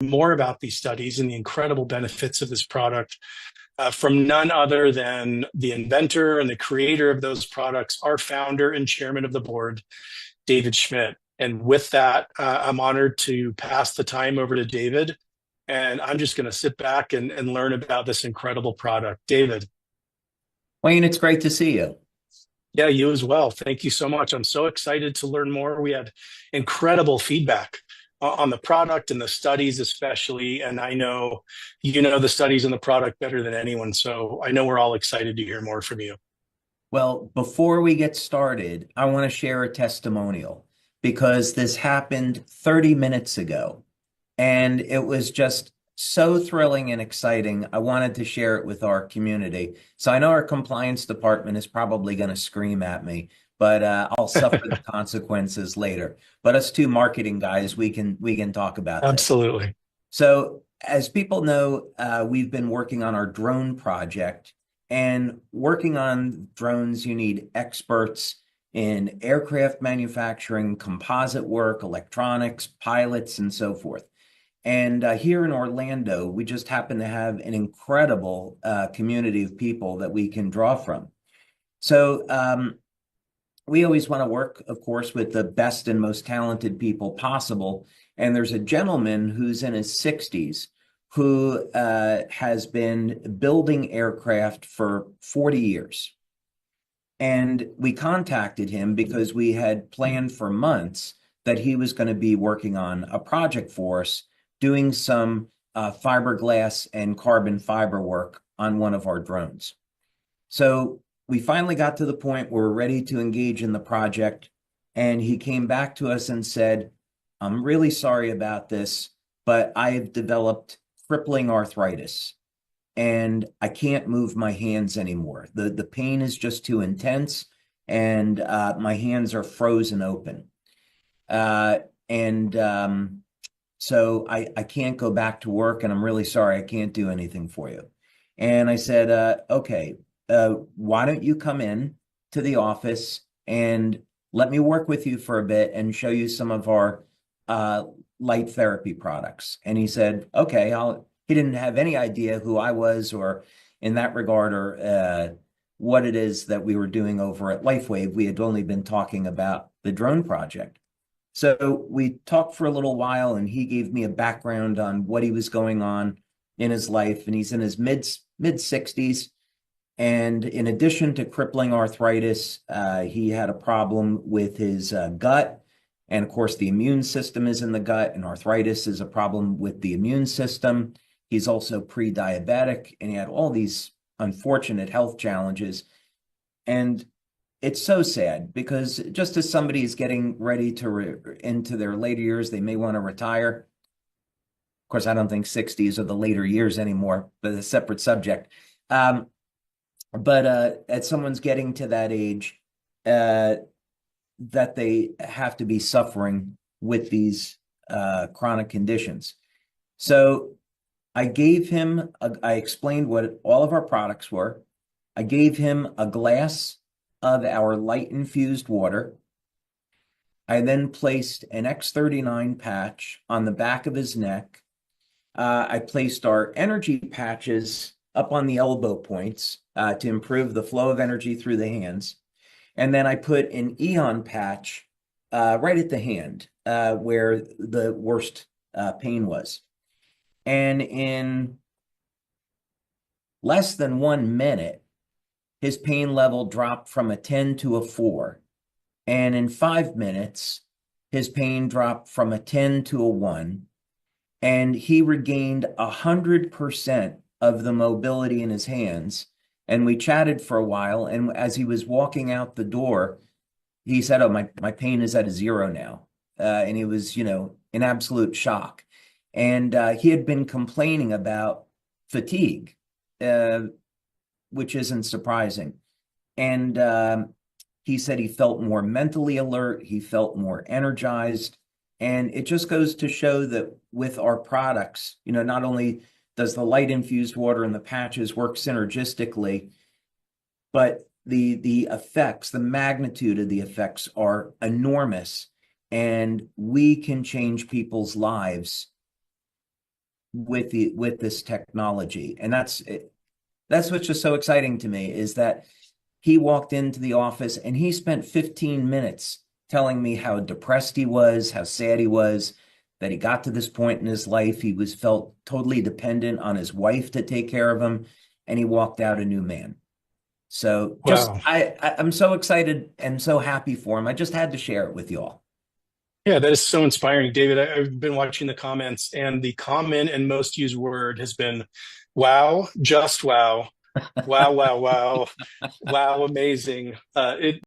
more about these studies and the incredible benefits of this product from none other than the inventor and the creator of those products, our founder and chairman of the board, David Schmidt. And with that, I'm honored to pass the time over to David. And I'm just going to sit back and learn about this incredible product. David. Wayne, it's great to see you. Yeah, you as well. Thank you so much. I'm so excited to learn more. We had incredible feedback on the product and the studies, especially. And I know you know the studies and the product better than anyone. So I know we're all excited to hear more from you. Well, before we get started, I want to share a testimonial because this happened 30 minutes ago and it was just so thrilling and exciting. I wanted to share it with our community. So I know our compliance department is probably going to scream at me, but I'll suffer the consequences later. But us two marketing guys, we can talk about this. Absolutely. So as people know, we've been working on our drone project, and working on drones, you need experts in aircraft manufacturing, composite work, electronics, pilots, and so forth. And here in Orlando, we just happen to have an incredible community of people that we can draw from. So we always want to work, of course, with the best and most talented people possible. And there's a gentleman who's in his 60s who has been building aircraft for 40 years. And we contacted him because we had planned for months that he was going to be working on a project for us, doing some fiberglass and carbon fiber work on one of our drones. So we finally got to the point where we're ready to engage in the project. And he came back to us and said, I'm really sorry about this, but I've developed crippling arthritis and I can't move my hands anymore. The pain is just too intense and my hands are frozen open. So I can't go back to work and I'm really sorry, I can't do anything for you. And I said, okay, why don't you come in to the office and let me work with you for a bit and show you some of our light therapy products. And he said, okay, he didn't have any idea who I was or in that regard or what it is that we were doing over at LifeWave. We had only been talking about the drone project. So we talked for a little while and he gave me a background on what he was going on in his life. And he's in his mid 60s. And in addition to crippling arthritis, he had a problem with his gut. And of course, the immune system is in the gut, and arthritis is a problem with the immune system. He's also pre-diabetic, and he had all these unfortunate health challenges. And it's so sad because just as somebody is getting ready to into their later years, they may want to retire. Of course, I don't think 60s are the later years anymore, but a separate subject. But as someone's getting to that age, that they have to be suffering with these chronic conditions. So I explained what all of our products were. I gave him a glass of our light infused water. I then placed an X39 patch on the back of his neck. I placed our energy patches up on the elbow points to improve the flow of energy through the hands. And then I put an Eon patch right at the hand where the worst pain was. And in less than 1 minute, his pain level dropped from a 10 to a 4. And in 5 minutes, his pain dropped from a 10 to a 1. And he regained 100% of the mobility in his hands. And we chatted for a while. And as he was walking out the door, he said, oh, my pain is at a 0 now. And he was, in absolute shock. And he had been complaining about fatigue, which isn't surprising. And he said he felt more mentally alert. He felt more energized. And it just goes to show that with our products, not only does the light infused water and the patches work synergistically, but the effects, the magnitude of the effects are enormous. And we can change people's lives with this technology. And that's what's just so exciting to me, is that he walked into the office and he spent 15 minutes telling me how depressed he was, how sad he was, that he got to this point in his life. He felt totally dependent on his wife to take care of him, and he walked out a new man. So just Wow. I'm so excited and so happy for him. I just had to share it with you all. Yeah, that is so inspiring, David. I've been watching the comments, and the common and most used word has been wow, just wow, wow, wow, wow, wow, amazing. It